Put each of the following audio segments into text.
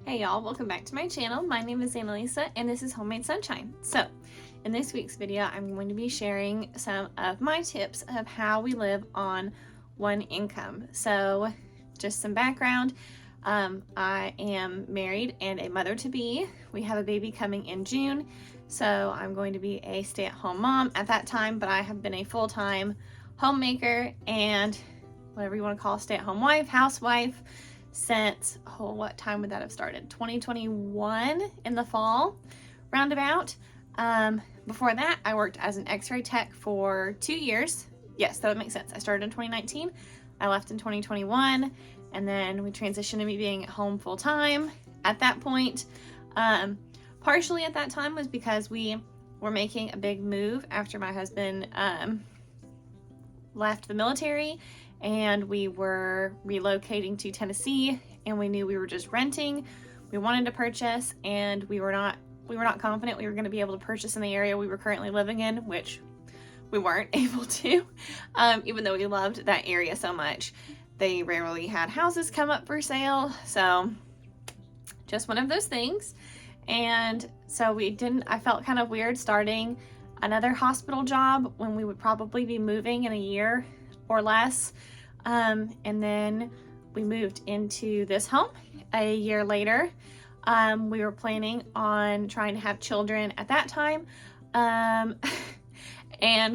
Hey y'all, welcome back to my channel. My name is Annalisa and this is Homemade Sunshine. So in this week's video, I'm going to be sharing some of my tips of how we live on one income. So just some background. I am married and a mother-to-be. We have a baby coming in June. So I'm going to be a stay-at-home mom at that time, but I have been a full-time homemaker and whatever you want to call stay-at-home wife, housewife, since, what time would that have started? 2021 in the fall, roundabout. Before that, I worked as an x-ray tech for 2 years. Yes, that would make sense. I started in 2019, I left in 2021, and then we transitioned to me being at home full-time. At that point, partially at that time was because we were making a big move after my husband left the military, and we were relocating to Tennessee, and we knew we were just renting. We wanted to purchase, and we were not confident we were going to be able to purchase in the area we were currently living in, which we weren't able to, even though we loved that area so much. They rarely had houses come up for sale, so just one of those things. And so I felt kind of weird starting another hospital job when we would probably be moving in a year or less. And then we moved into this home a year later. We were planning on trying to have children at that time. And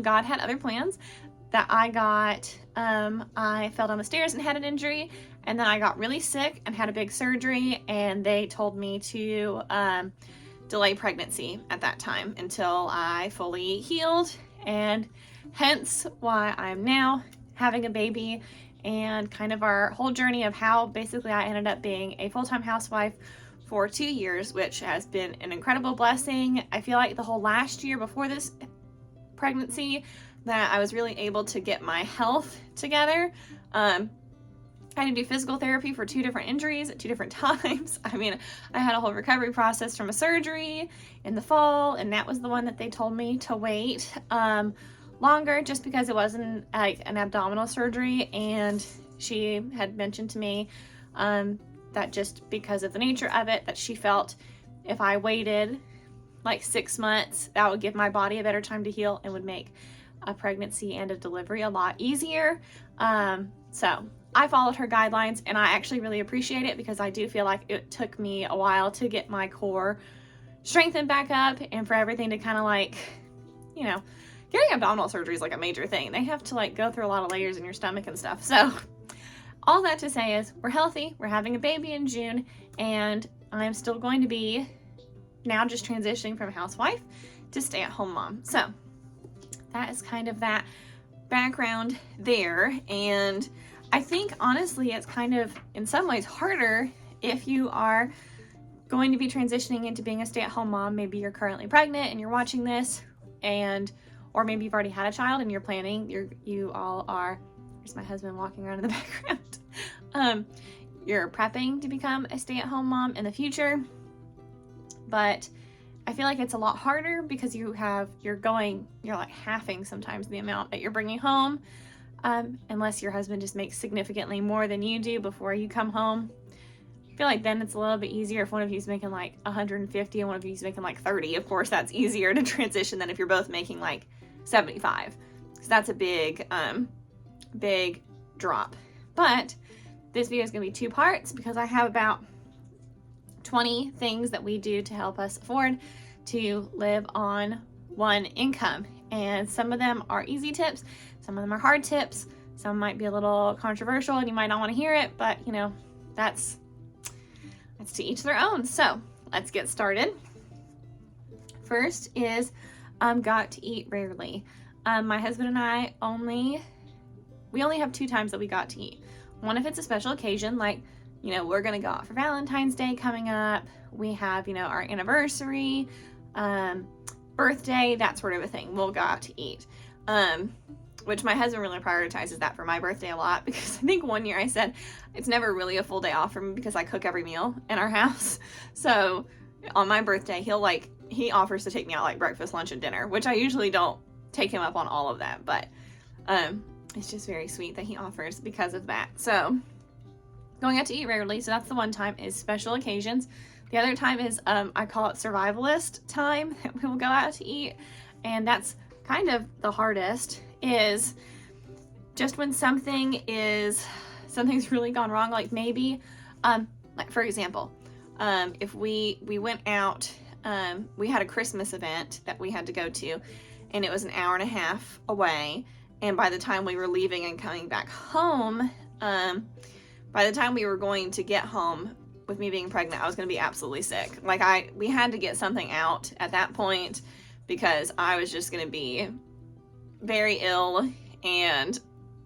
God had other plans that I fell down the stairs and had an injury, and then I got really sick and had a big surgery, and they told me to delay pregnancy at that time until I fully healed, and hence why I'm now having a baby, and kind of our whole journey of how basically I ended up being a full-time housewife for 2 years, which has been an incredible blessing. I feel like the whole last year before this pregnancy that I was really able to get my health together. I had to do physical therapy for 2 different injuries at 2 different times. I mean, I had a whole recovery process from a surgery in the fall, and that was the one that they told me to wait longer just because it wasn't like an abdominal surgery, and she had mentioned to me that just because of the nature of it, that she felt if I waited like 6 months, that would give my body a better time to heal and would make a pregnancy and a delivery a lot easier. So I followed her guidelines, and I actually really appreciate it because I do feel like it took me a while to get my core strengthened back up, and for everything to kind of like, you know, getting abdominal surgery is like a major thing. They have to like go through a lot of layers in your stomach and stuff. So all that to say is we're healthy, we're having a baby in June, and I'm still going to be now just transitioning from housewife to stay-at-home mom. So that is kind of that background there. And I think honestly it's kind of in some ways harder if you are going to be transitioning into being a stay-at-home mom. Maybe you're currently pregnant and you're watching this, or maybe you've already had a child and you're planning, you all are, there's my husband walking around in the background. You're prepping to become a stay-at-home mom in the future, but I feel like it's a lot harder because you're like halving sometimes the amount that you're bringing home, unless your husband just makes significantly more than you do before you come home. I feel like then it's a little bit easier if one of you's making like 150 and one of you's making like 30. Of course, that's easier to transition than if you're both making like 75. So that's a big drop. But this video is going to be 2 parts because I have about 20 things that we do to help us afford to live on one income. And some of them are easy tips, some of them are hard tips, some might be a little controversial and you might not want to hear it, but you know, that's to each their own. So let's get started. First is got to eat rarely. My husband and I only have 2 times that we got to eat. One, if it's a special occasion, like, you know, we're gonna go out for Valentine's Day coming up. We have, you know, our anniversary, birthday, that sort of a thing. We'll go out to eat. Which my husband really prioritizes that for my birthday a lot, because I think one year I said it's never really a full day off for me because I cook every meal in our house. So on my birthday, he offers to take me out like breakfast, lunch, and dinner, which I usually don't take him up on all of that, but it's just very sweet that he offers because of that. So going out to eat rarely. So that's the one time, is special occasions. The other time is, I call it survivalist time, that we will go out to eat. And that's kind of the hardest, is just when something's really gone wrong. Like maybe, like for example, if we went out, we had a Christmas event that we had to go to, and it was an hour and a half away. And by the time we were leaving and coming back home, by the time we were going to get home, with me being pregnant, I was going to be absolutely sick. Like we had to get something out at that point, because I was just going to be very ill. And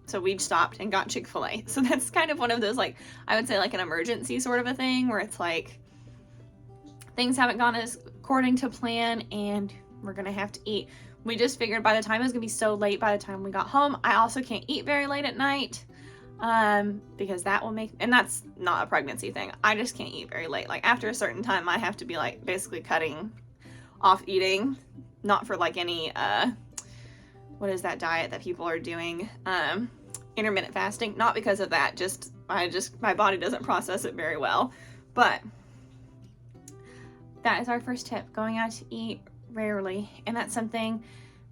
so we stopped and got Chick-fil-A. So that's kind of one of those, like, I would say like an emergency sort of a thing, where it's like things haven't gone as according to plan and we're going to have to eat. We just figured by the time it was going to be so late by the time we got home. I also can't eat very late at night, because that will make, and that's not a pregnancy thing. I just can't eat very late. Like after a certain time, I have to be like basically cutting off eating, not for like any, what is that diet that people are doing? Intermittent fasting. Not because of that, my body doesn't process it very well. But that is our first tip, going out to eat rarely. And that's something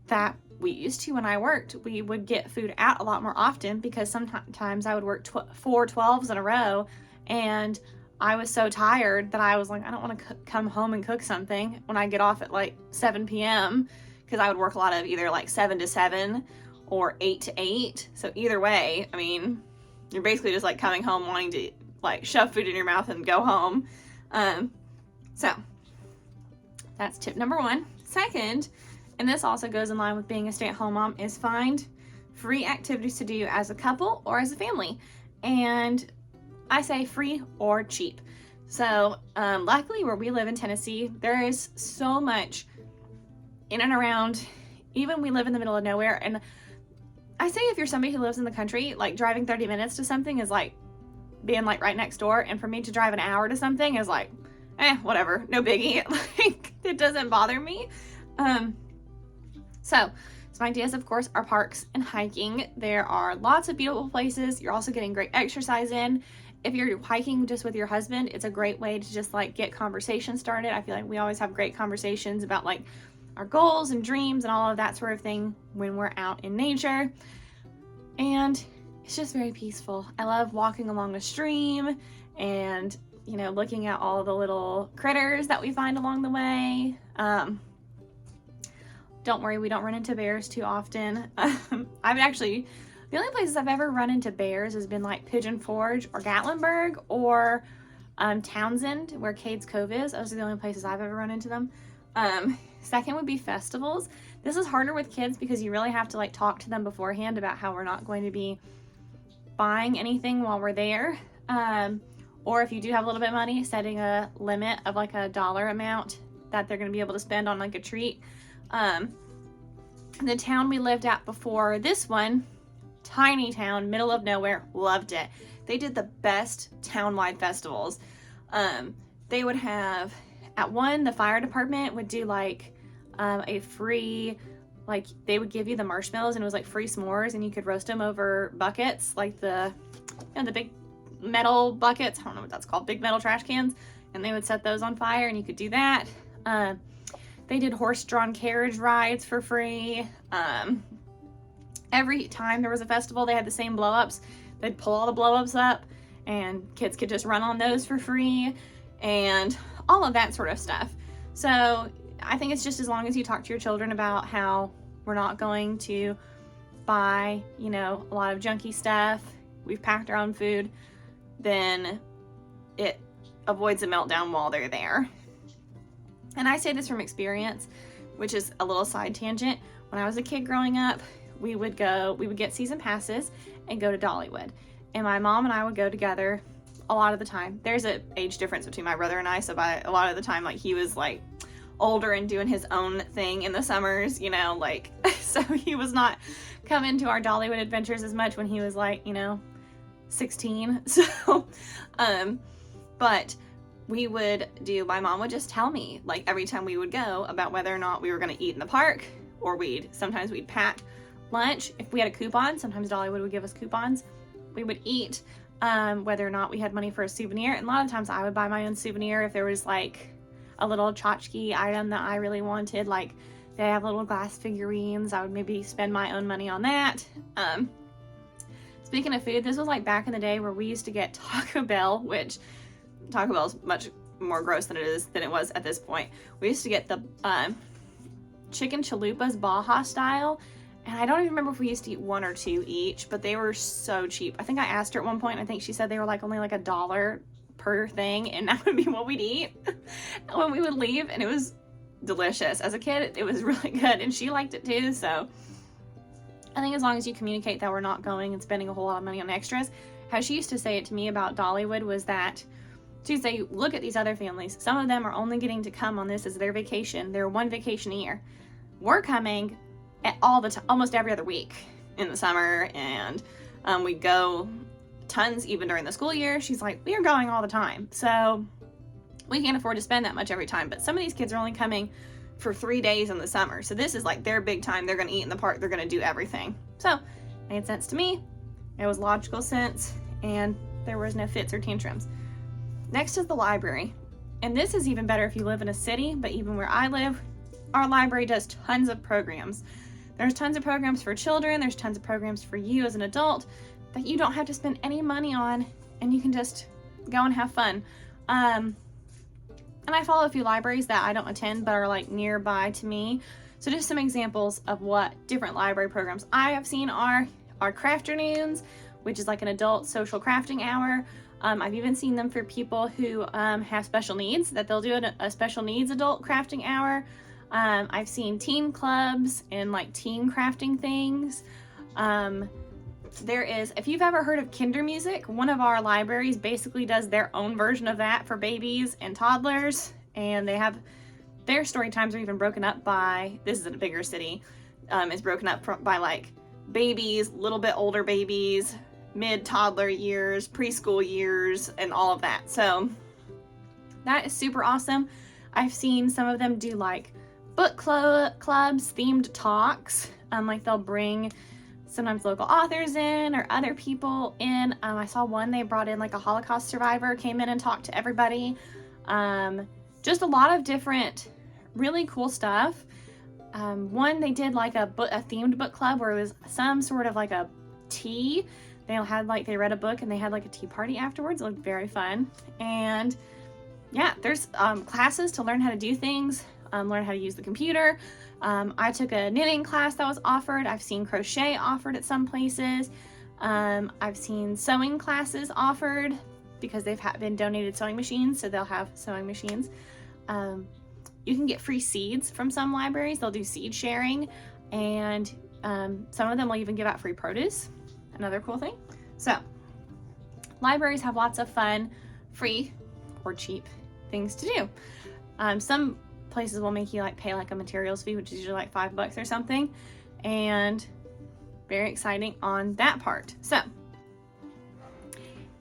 that we used to when I worked. We would get food out a lot more often, because sometimes I would work 4 12s in a row, and I was so tired that I was like, I don't want to come home and cook something when I get off at like 7 p.m. because I would work a lot of either like 7 to 7 or 8 to 8. So either way, I mean, you're basically just like coming home wanting to like shove food in your mouth and go home. So that's tip number 1. Second, and this also goes in line with being a stay-at-home mom, is find free activities to do as a couple or as a family. And I say free or cheap. So luckily where we live in Tennessee, there is so much in and around. Even we live in the middle of nowhere, and I say if you're somebody who lives in the country, like driving 30 minutes to something is like being like right next door, and for me to drive an hour to something is like, whatever, no biggie. Like it doesn't bother me. So some ideas, of course, are parks and hiking. There are lots of beautiful places. You're also getting great exercise in. If you're hiking just with your husband, it's a great way to just like get conversation started. I feel like we always have great conversations about like our goals and dreams and all of that sort of thing when we're out in nature. And it's just very peaceful. I love walking along a stream and, you know, looking at all the little critters that we find along the way. Don't worry, we don't run into bears too often. The only places I've ever run into bears has been like Pigeon Forge or Gatlinburg or Townsend, where Cades Cove is. Those are the only places I've ever run into them. Second would be festivals. This is harder with kids because you really have to like talk to them beforehand about how we're not going to be buying anything while we're there. Or if you do have a little bit of money, setting a limit of like a dollar amount that they're going to be able to spend on like a treat. The town we lived at before this one, tiny town, middle of nowhere, loved it. They did the best town-wide festivals. They would have, at one, the fire department would do like a free, like they would give you the marshmallows and it was like free s'mores, and you could roast them over buckets, like the big metal buckets. I don't know what that's called, big metal trash cans, and they would set those on fire and you could do that. They did horse-drawn carriage rides for free. Every time there was a festival, they had the same blow-ups. They'd pull all the blow-ups up and kids could just run on those for free and all of that sort of stuff. So I think it's just as long as you talk to your children about how we're not going to buy, you know, a lot of junky stuff, we've packed our own food, then it avoids a meltdown while they're there. And I say this from experience, which is a little side tangent. When I was a kid growing up, we would get season passes and go to Dollywood. And my mom and I would go together a lot of the time. There's an age difference between my brother and I, so by a lot of the time, like, he was like older and doing his own thing in the summers, you know, like, so he was not coming to our Dollywood adventures as much when he was like, you know, 16. So, but we would my mom would just tell me, like, every time we would go about whether or not we were going to eat in the park, or sometimes we'd pack lunch. If we had a coupon, sometimes Dollywood would give us coupons. We would eat whether or not we had money for a souvenir. And a lot of times I would buy my own souvenir if there was like a little tchotchke item that I really wanted. Like they have little glass figurines. I would maybe spend my own money on that. Speaking of food, this was like back in the day where we used to get Taco Bell, which Taco Bell is much more gross than it was at this point. We used to get the chicken chalupas Baja style, and I don't even remember if we used to eat 1 or 2 each, but they were so cheap. I think I asked her at one point, I think she said they were like only like $1 per thing, and that would be what we'd eat when we would leave, and it was delicious. As a kid, it was really good, and she liked it too. So I think as long as you communicate that we're not going and spending a whole lot of money on extras. How she used to say it to me about Dollywood was that she'd say, look at these other families. Some of them are only getting to come on this as their vacation. They're 1 vacation a year. We're coming at all the time, almost every other week in the summer, and we go tons even during the school year. She's like, we are going all the time. So we can't afford to spend that much every time. But some of these kids are only coming for 3 days in the summer. So this is like their big time. They're going to eat in the park. They're going to do everything. So made sense to me. It was logical sense, and there was no fits or tantrums. Next is the library. And this is even better if you live in a city, but even where I live, our library does tons of programs. There's tons of programs for children. There's tons of programs for you as an adult that you don't have to spend any money on, and you can just go and have fun. And I follow a few libraries that I don't attend but are like nearby to me. So just some examples of what different library programs I have seen are Crafternoons, which is like an adult social crafting hour. I've even seen them for people who have special needs, that they'll do a special needs adult crafting hour. I've seen teen clubs and like teen crafting things. There is, if you've ever heard of Kinder Music, one of our libraries basically does their own version of that for babies and toddlers, and they have their story times are even broken up by, this is in a bigger city, it's broken up by like babies, little bit older babies, mid-toddler years, preschool years, and all of that. So that is super awesome. I've seen some of them do like book clubs, themed talks, like they'll bring sometimes local authors in or other people in. I saw one, they brought in like a Holocaust survivor, came in and talked to everybody. Just a lot of different really cool stuff. One, they did like a themed book club where it was some sort of like a tea. They read a book and they had like a tea party afterwards. It looked very fun. And yeah, there's classes to learn how to do things, learn how to use the computer. I took a knitting class that was offered. I've seen crochet offered at some places. I've seen sewing classes offered because they've been donated sewing machines, so they'll have sewing machines. You can get free seeds from some libraries. They'll do seed sharing, and some of them will even give out free produce. Another cool thing. So libraries have lots of fun, free or cheap things to do. Some places will make you like pay like a materials fee, which is usually like $5 or something, and very exciting on that part. So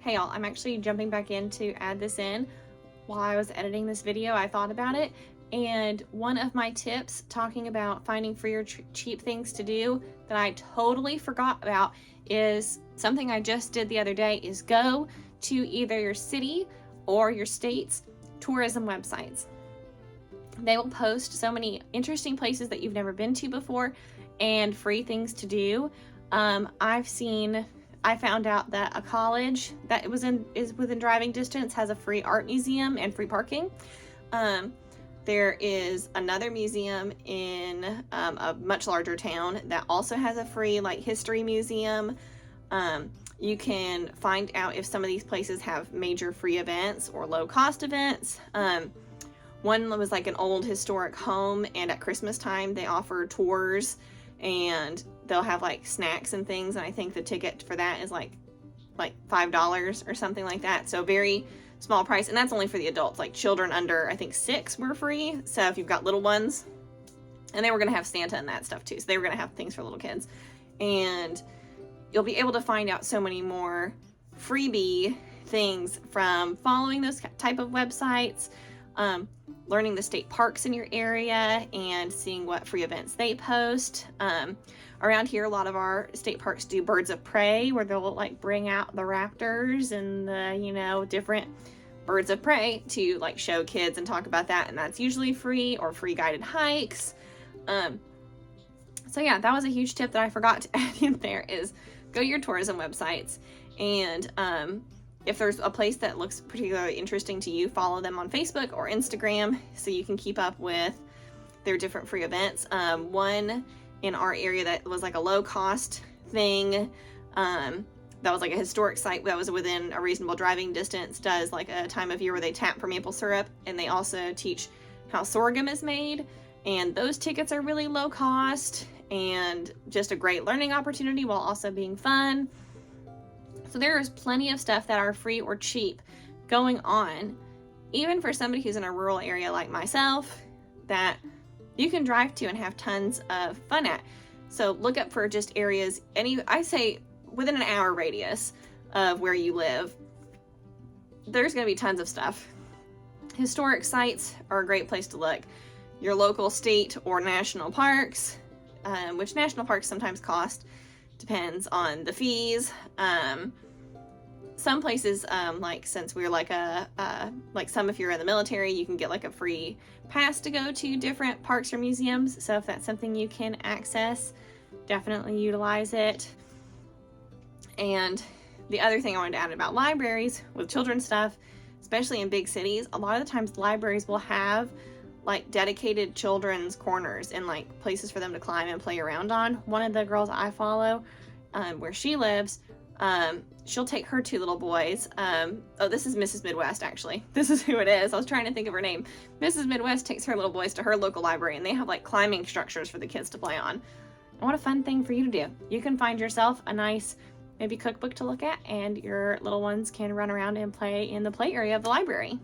hey y'all, I'm actually jumping back in to add this in. While I was editing this video, I thought about it, and one of my tips talking about finding free or cheap things to do that I totally forgot about is something I just did the other day, is go to either your city or your state's tourism websites. They will post so many interesting places that you've never been to before and free things to do. I found out that a college that is within driving distance has a free art museum and free parking. There is another museum in a much larger town that also has a free like history museum. You can find out if some of these places have major free events or low cost events. One was like an old historic home, and at Christmas time they offer tours, and they'll have like snacks and things, and I think the ticket for that is like $5 or something like that. So very small price, and that's only for the adults. Like children under I think 6 were free. So if you've got little ones, and they were gonna have Santa and that stuff too, so they were gonna have things for little kids, and you'll be able to find out so many more freebie things from following those type of websites. learning the state parks in your area and seeing what free events they post. Around here, a lot of our state parks do birds of prey, where they'll like bring out the raptors and the, you know, different birds of prey to like show kids and talk about that. And that's usually free, or free guided hikes. So yeah, that was a huge tip that I forgot to add in there, is go to your tourism websites, and if there's a place that looks particularly interesting to you, follow them on Facebook or Instagram so you can keep up with their different free events. One in our area that was like a low cost thing, that was like a historic site that was within a reasonable driving distance, does like a time of year where they tap for maple syrup, and they also teach how sorghum is made, and those tickets are really low cost and just a great learning opportunity while also being fun. So there is plenty of stuff that are free or cheap going on, even for somebody who's in a rural area like myself, that you can drive to and have tons of fun at. So look up for just areas, I say within an hour radius of where you live, there's going to be tons of stuff. Historic sites are a great place to look. Your local state or national parks, which national parks sometimes cost, depends on the fees. Some places, like since we're like like some, if you're in the military, you can get like a free pass to go to different parks or museums. So if that's something you can access, definitely utilize it. And the other thing I wanted to add about libraries with children's stuff, especially in big cities, a lot of the times libraries will have like dedicated children's corners and like places for them to climb and play around on. One of the girls I follow, where she lives, she'll take her two little boys. Oh, this is Mrs. Midwest, actually. This is who it is. I was trying to think of her name. Mrs. Midwest takes her little boys to her local library, and they have like climbing structures for the kids to play on. And what a fun thing for you to do. You can find yourself a nice maybe cookbook to look at, and your little ones can run around and play in the play area of the library.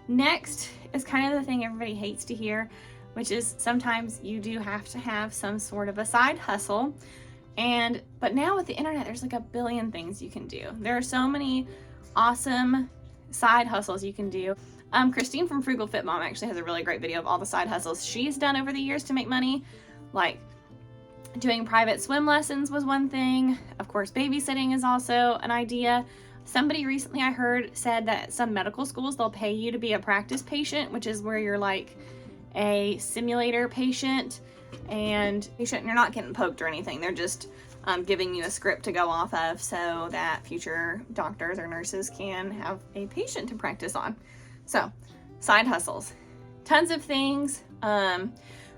Next is kind of the thing everybody hates to hear, which is sometimes you do have to have some sort of a side hustle. But now with the internet, there's like a billion things you can do. There are so many awesome side hustles you can do. Christine from Frugal Fit Mom actually has a really great video of all the side hustles she's done over the years to make money. Like doing private swim lessons was one thing. Of course, babysitting is also an idea. Somebody recently I heard said that some medical schools, they'll pay you to be a practice patient, which is where you're like a simulator patient, and you're not getting poked or anything. They're just giving you a script to go off of so that future doctors or nurses can have a patient to practice on. So side hustles, tons of things.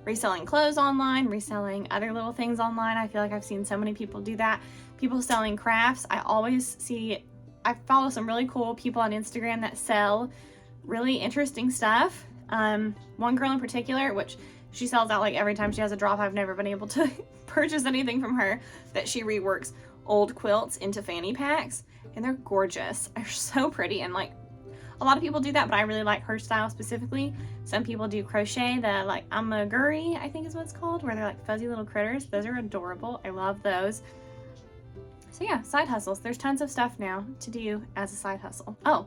Reselling clothes online, reselling other little things online. I feel like I've seen so many people do that. People selling crafts. I follow some really cool people on Instagram that sell really interesting stuff. One girl in particular, which she sells out like every time she has a drop. I've never been able to purchase anything from her, that she reworks old quilts into fanny packs, and they're gorgeous. They're so pretty, and like a lot of people do that, but I really like her style specifically. Some people do crochet, the like amaguri, I think is what it's called, where they're like fuzzy little critters. Those are adorable. I love those. So yeah, side hustles. There's tons of stuff now to do as a side hustle. Oh,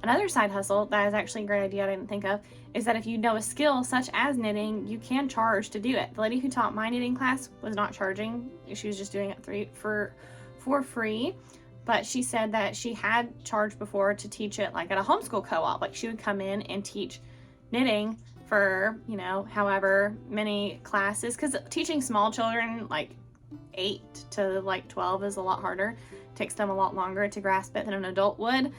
another side hustle that is actually a great idea I didn't think of is that if you know a skill such as knitting, you can charge to do it. The lady who taught my knitting class was not charging. She was just doing it for free. But she said that she had charged before to teach it like at a homeschool co-op. Like she would come in and teach knitting for, you know, however many classes. Because teaching small children, like 8 to like 12, is a lot harder. It takes them a lot longer to grasp it than an adult would.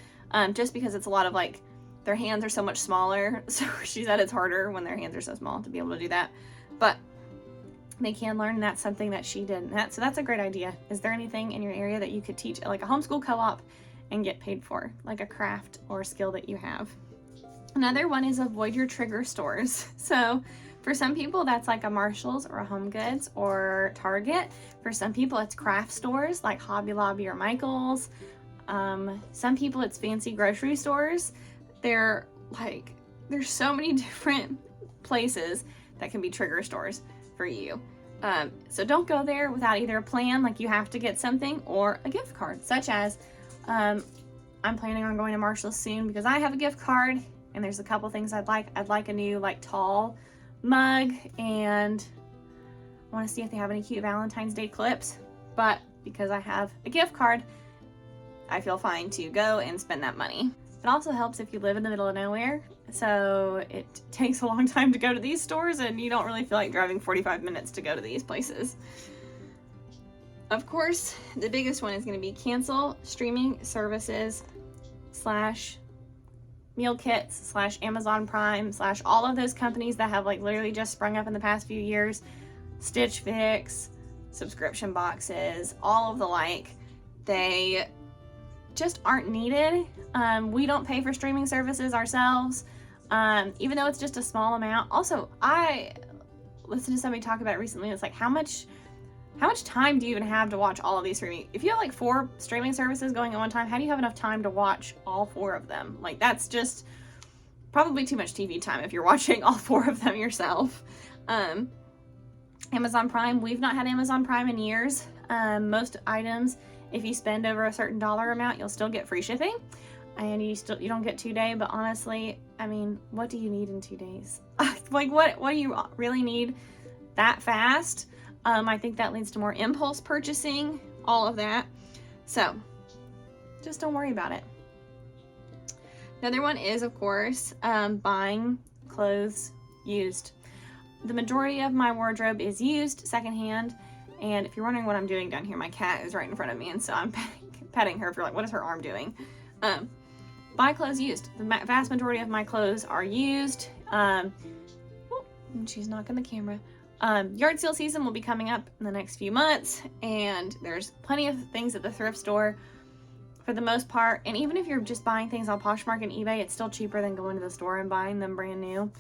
Just because it's a lot of like, their hands are so much smaller. So she said it's harder when their hands are so small to be able to do that. But they can learn, and that's something that she did. So that's a great idea. Is there anything in your area that you could teach at like a homeschool co-op and get paid for, like a craft or a skill that you have? Another one is avoid your trigger stores. So for some people, that's like a Marshall's or a Home Goods or Target. For some people, it's craft stores like Hobby Lobby or Michael's. Some people, it's fancy grocery stores. There's so many different places that can be trigger stores for you. So don't go there without either a plan, like you have to get something, or a gift card, such as I'm planning on going to Marshall's soon because I have a gift card and there's a couple things I'd like. I'd like a new like tall mug, and I want to see if they have any cute Valentine's Day clips, but because I have a gift card, I feel fine to go and spend that money. It also helps if you live in the middle of nowhere, so it takes a long time to go to these stores and you don't really feel like driving 45 minutes to go to these places. Of course, the biggest one is going to be cancel streaming services / meal kits / Amazon Prime / all of those companies that have like literally just sprung up in the past few years. Stitch Fix, subscription boxes, all of the like. They just aren't needed. We don't pay for streaming services ourselves, even though it's just a small amount. Also, I listened to somebody talk about it recently. It's like, how much time do you even have to watch all of these streaming? If you have like 4 streaming services going at one time, how do you have enough time to watch all 4 of them? Like, that's just probably too much TV time if you're watching all 4 of them yourself. Amazon Prime, we've not had Amazon Prime in years. Most items, if you spend over a certain dollar amount, you'll still get free shipping, and you don't get 2-day. But honestly, I mean, what do you need in 2 days? Like, what do you really need that fast? I think that leads to more impulse purchasing, all of that. So just don't worry about it. Another one is, of course, buying clothes used. The majority of my wardrobe is used secondhand. And if you're wondering what I'm doing down here, my cat is right in front of me, and so I'm petting her. If you're like, what is her arm doing? Buy clothes used. The vast majority of my clothes are used. She's knocking the camera. Yard sale season will be coming up in the next few months, and there's plenty of things at the thrift store for the most part. And even if you're just buying things on Poshmark and eBay, it's still cheaper than going to the store and buying them brand new.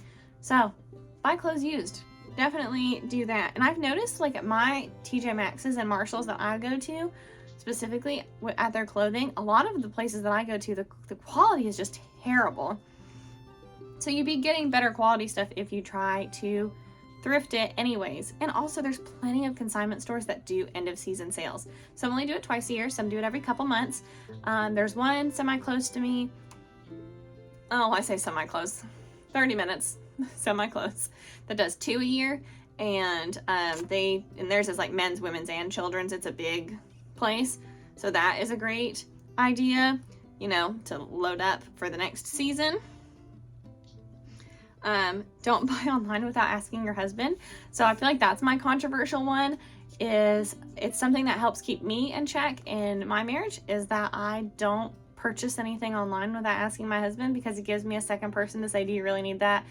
So buy clothes used. Definitely do that. And I've noticed, like, at my TJ Maxx's and Marshalls that I go to, specifically at their clothing, a lot of the places that I go to, the quality is just terrible. So you'd be getting better quality stuff if you try to thrift it anyways. And also, there's plenty of consignment stores that do end of season sales. Some only do it twice a year, some do it every couple months. There's one semi-close to me. Oh, I say semi-close. 30 minutes. Semi-close, that does 2 a year, and theirs is like men's, women's, and children's. It's a big place, so that is a great idea, you know, to load up for the next season. Don't buy online without asking your husband. So I feel like that's my controversial one. It's something that helps keep me in check in my marriage, is that I don't purchase anything online without asking my husband, because it gives me a second person to say, do you really need that?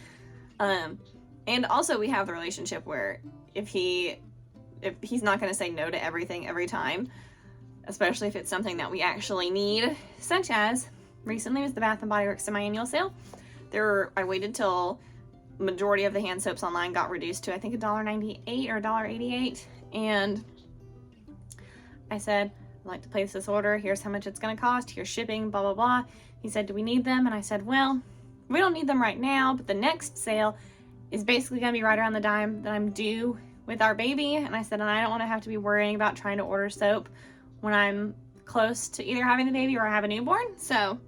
And also, we have the relationship where if he's not going to say no to everything every time, especially if it's something that we actually need, such as recently was the Bath & Body Works semi-annual sale. I waited till majority of the hand soaps online got reduced to, I think, $1.98 or $1.88, and I said, I'd like to place this order. Here's how much it's going to cost. Here's shipping, blah, blah, blah. He said, do we need them? And I said, well, we don't need them right now, but the next sale is basically going to be right around the time that I'm due with our baby. And I said, and I don't want to have to be worrying about trying to order soap when I'm close to either having the baby or I have a newborn. So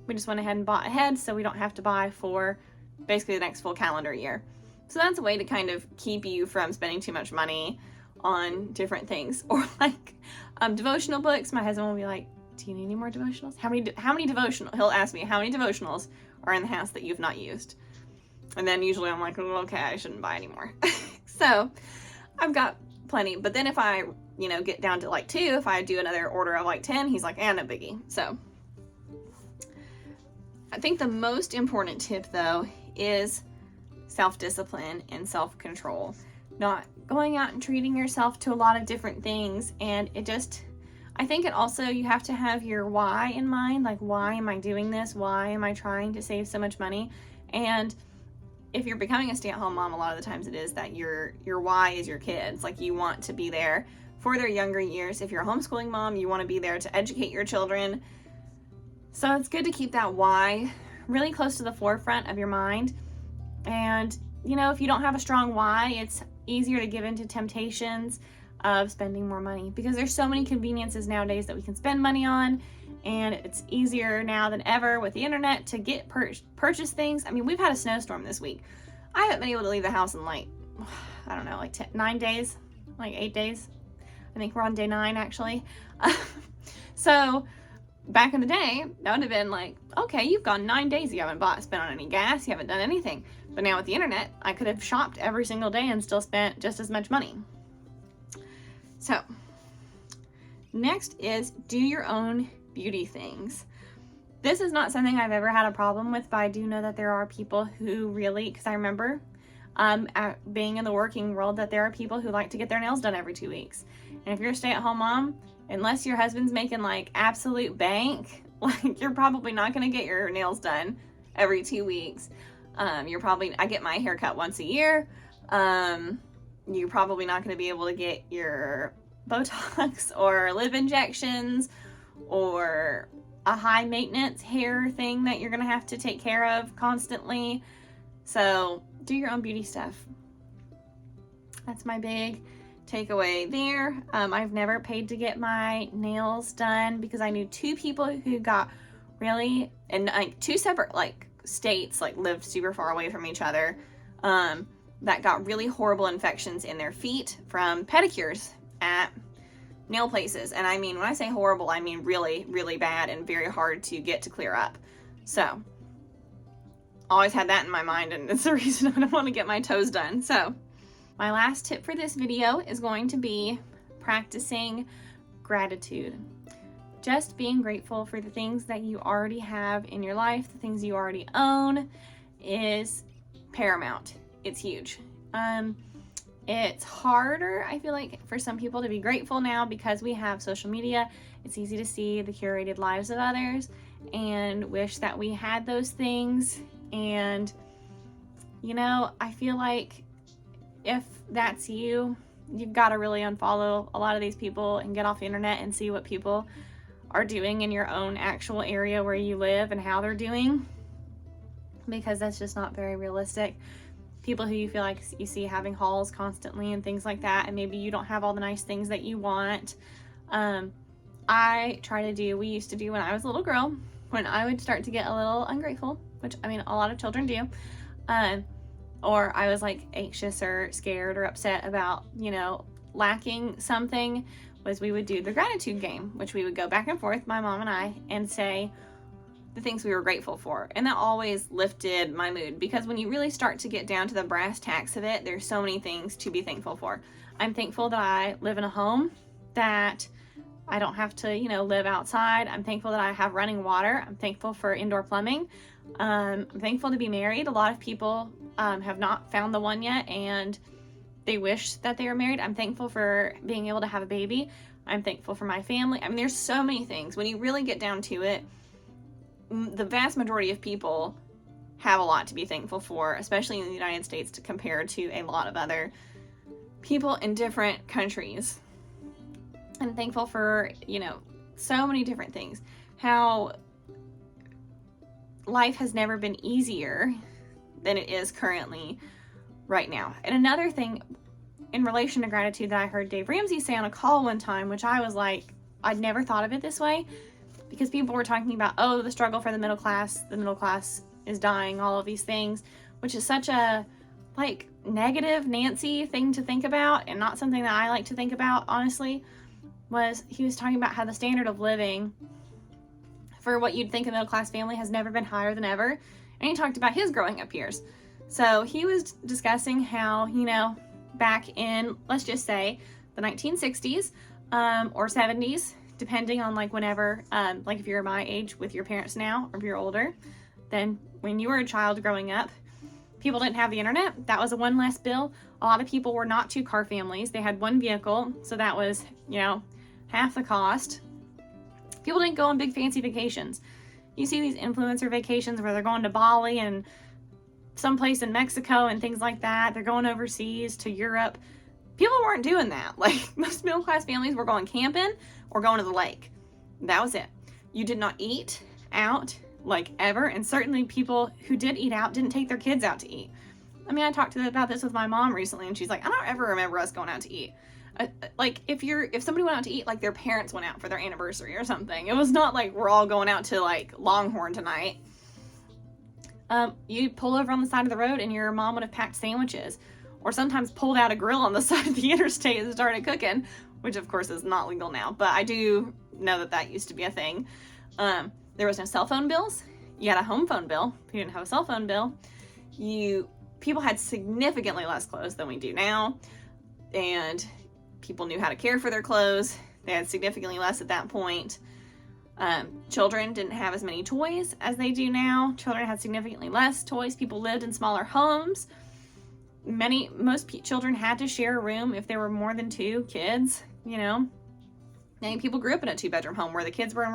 we just went ahead and bought ahead, so we don't have to buy for basically the next full calendar year. So that's a way to kind of keep you from spending too much money on different things. Or like devotional books. My husband will be like, do you need any more devotionals? How many devotional? He'll ask me, how many devotionals are in the house that you've not used? And then usually I'm like, oh, okay, I shouldn't buy anymore. So I've got plenty. But then if I, get down to like 2, if I do another order of like 10, he's like, no biggie. So I think the most important tip, though, is self-discipline and self-control. Not going out and treating yourself to a lot of different things. And I think it also, you have to have your why in mind. Like, why am I doing this? Why am I trying to save so much money? And if you're becoming a stay-at-home mom, a lot of the times it is that your why is your kids. Like, you want to be there for their younger years. If you're a homeschooling mom, you want to be there to educate your children. So it's good to keep that why really close to the forefront of your mind. And, if you don't have a strong why, it's easier to give into temptations of spending more money, because there's so many conveniences nowadays that we can spend money on. and it's easier now than ever with the internet to get purchase things. I mean, we've had a snowstorm this week. I haven't been able to leave the house in like, I don't know, like 9 days, like 8 days. I think we're on day 9 actually. So back in the day, that would have been like, okay, you've gone 9 days, you haven't spent on any gas, you haven't done anything. But now with the internet, I could have shopped every single day and still spent just as much money. So next is do your own beauty things. This is not something I've ever had a problem with, but I do know that there are people who really, because I remember being in the working world, that there are people who like to get their nails done every 2 weeks. And if you're a stay-at-home mom, unless your husband's making like absolute bank, like you're probably not going to get your nails done every 2 weeks. I get my hair cut once a year. You're probably not going to be able to get your Botox or lip injections or a high maintenance hair thing that you're going to have to take care of constantly. So do your own beauty stuff. That's my big takeaway there. I've never paid to get my nails done because I knew 2 people who got really, and like 2 separate like states, like lived super far away from each other, that got really horrible infections in their feet from pedicures at nail places. And I mean, when I say horrible, I mean really, really bad and very hard to get to clear up. So always had that in my mind, and it's the reason I don't want to get my toes done. So my last tip for this video is going to be practicing gratitude. Just being grateful for the things that you already have in your life, the things you already own, is paramount. It's huge. It's harder, I feel like, for some people to be grateful now because we have social media. It's easy to see the curated lives of others and wish that we had those things. And, you know, I feel like if that's you, you've got to really unfollow a lot of these people and get off the internet and see what people are doing in your own actual area where you live and how they're doing, because that's just not very realistic. People who you feel like you see having hauls constantly and things like that, and maybe you don't have all the nice things that you want. We used to do when I was a little girl, when I would start to get a little ungrateful, which I mean a lot of children do, or I was like anxious or scared or upset about, you know, lacking something, was we would do the gratitude game, which we would go back and forth, my mom and I, and say the things we were grateful for. And that always lifted my mood, because when you really start to get down to the brass tacks of it, there's so many things to be thankful for. I'm thankful that I live in a home, that I don't have to, you know, live outside. I'm thankful that I have running water. I'm thankful for indoor plumbing. I'm thankful to be married. A lot of people have not found the one yet, and they wish that they were married. I'm thankful for being able to have a baby. I'm thankful for my family. I mean, there's so many things. When you really get down to it, the vast majority of people have a lot to be thankful for, especially in the United States, to compare to a lot of other people in different countries. I'm thankful for, you know, so many different things. How life has never been easier than it is currently right now. And another thing in relation to gratitude that I heard Dave Ramsey say on a call one time, which I was like, I'd never thought of it this way, because people were talking about, oh, the struggle for the middle class is dying, all of these things, which is such a like negative Nancy thing to think about, and not something that I like to think about, honestly. He was talking about how the standard of living for what you'd think a middle class family has never been higher than ever. And he talked about his growing up years. So he was discussing how, you know, back in, let's just say, the 1960s or 70s, depending on like whenever, like if you're my age with your parents now, or if you're older, then when you were a child growing up, people didn't have the internet. That was a one less bill. A lot of people were not 2-car families. They had one vehicle. So that was, you know, half the cost. People didn't go on big fancy vacations. You see these influencer vacations where they're going to Bali and someplace in Mexico and things like that. They're going overseas to Europe. People weren't doing that. Like, most middle class families were going camping or going to the lake. That was it. You did not eat out like ever. And certainly people who did eat out didn't take their kids out to eat. I mean, I talked about this with my mom recently, and she's like, I don't ever remember us going out to eat. Like if somebody went out to eat, like their parents went out for their anniversary or something. It was not like we're all going out to like Longhorn tonight. You pull over on the side of the road and your mom would have packed sandwiches, or sometimes pulled out a grill on the side of the interstate and started cooking, which of course is not legal now, but I do know that used to be a thing. There was no cell phone bills. You had a home phone bill. If you didn't have a cell phone bill, people had significantly less clothes than we do now, and people knew how to care for their clothes. They had significantly less at that point. Children didn't have as many toys as they do now. Children had significantly less toys. People lived in smaller homes. Most children had to share a room if there were more than 2 kids, you know. Many people grew up in a 2-bedroom home where the kids were in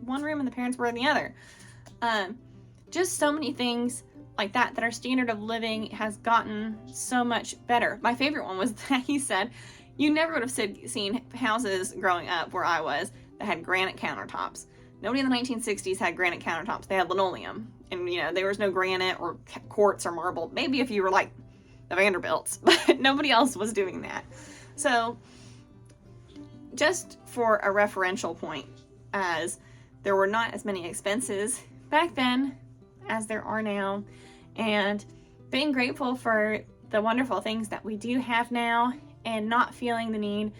one room and the parents were in the other. Just so many things like that our standard of living has gotten so much better. My favorite one was that he said, you never would have seen houses growing up where I was that had granite countertops. Nobody in the 1960s had granite countertops. They had linoleum. And, you know, there was no granite or quartz or marble. Maybe if you were like the Vanderbilts, but nobody else was doing that. So just for a referential point, as there were not as many expenses back then as there are now, and being grateful for the wonderful things that we do have now, and not feeling the need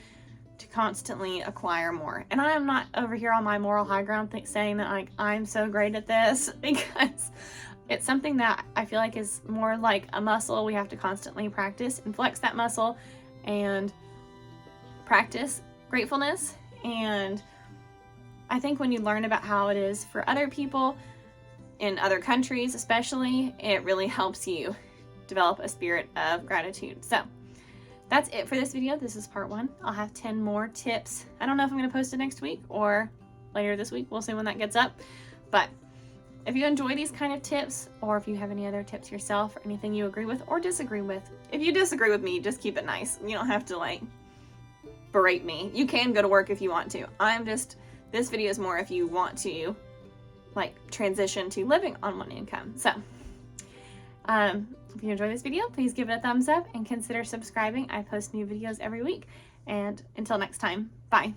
to constantly acquire more. And I am not over here on my moral high ground saying that like I'm so great at this, because it's something that I feel like is more like a muscle. We have to constantly practice and flex that muscle and practice gratefulness. And I think when you learn about how it is for other people in other countries especially, it really helps you develop a spirit of gratitude. So that's it for this video. This is part 1. I'll have 10 more tips. I don't know if I'm going to post it next week or later this week. We'll see when that gets up. But if you enjoy these kind of tips, or if you have any other tips yourself, or anything you agree with or disagree with, if you disagree with me, just keep it nice. You don't have to like berate me. You can go to work if you want to. This video is more if you want to like transition to living on one income. So if you enjoyed this video, please give it a thumbs up and consider subscribing. I post new videos every week. And until next time, bye.